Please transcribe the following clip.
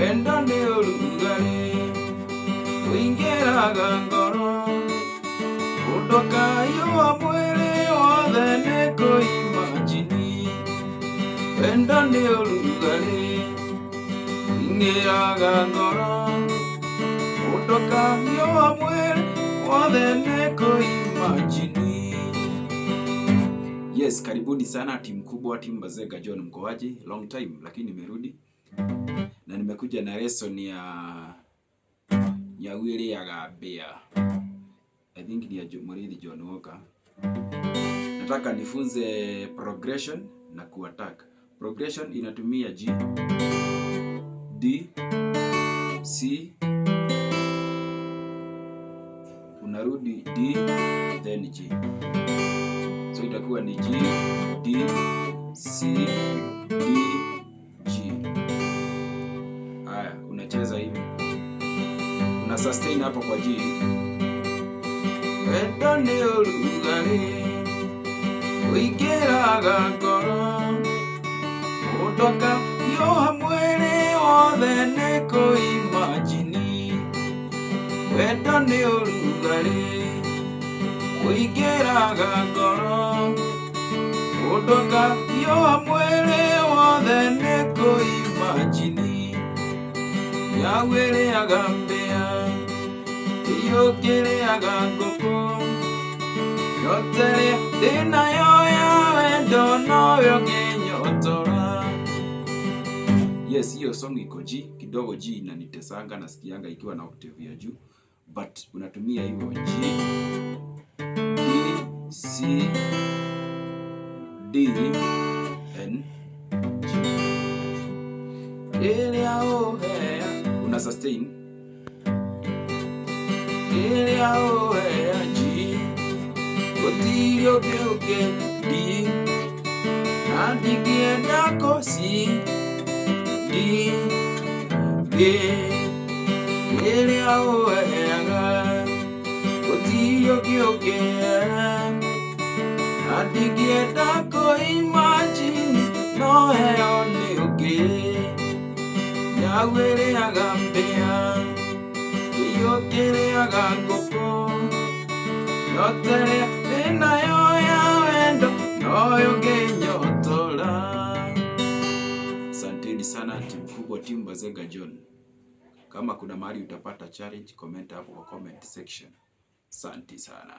wendo nĩ ũrugarĩ ũingĩraga ngoro, mũndũ kayũa mwĩrĩ wothe nĩ kũimagine. Wendo nĩ ũrugarĩ ũingĩraga ngoro, mũndũ kayũa mwĩrĩ wothe nĩ kũimagine. Yes, karibuni sana timu kubwa, timu Bazenga John, mkoaje? Long time lakini nimerudi. Na nimekuja na lesson ya wili ya gabia. I think ni ya Muriithi John Walker. Nataka nifunze progression na kuattack. Progression inatumia G, D, C, unarudi D, then G. So itakuwa ni G, D, C, D, G. Haya, unacheza hivi. Una sustain hapo kwa G. Wendo nĩ ũrugarĩ ũingĩraga ngoro, mũndũ kayũa mwĩrĩ wothe nĩ kũimagine. Wendo nĩ ũrugarĩ ũingĩraga ngoro, mũndũ kayũa mwĩrĩ wothe nĩ kũimagine. Yawĩrĩaga mbĩa, yũkĩrĩaga ngũkũ, yote thĩna ya wendo noyo ngĩnyotora. Yes, hiyo song iko G, kidogo G inanitesanga, nasikianga ikiwa na octave ya juu, but unatumia hiyo G, D, C, D, N, G. Ilia ohea, una sustain. Ilia ohea G, gotirio keuke D, nandikienda ko C, D, G. Ilia ohea gotirio keuke nandikienda ko imagine, no heo nĩ ũngĩ. Yawĩrĩaga mbĩa, yũkĩrĩaga ngũkũ, yote thĩna ya wendo noyo ngĩnyotora. Asanteni sana timu kubwa, timu Bazenga John. Kama kuna mahali utapata challenge, comment hapo kwa comment section. Asante sana.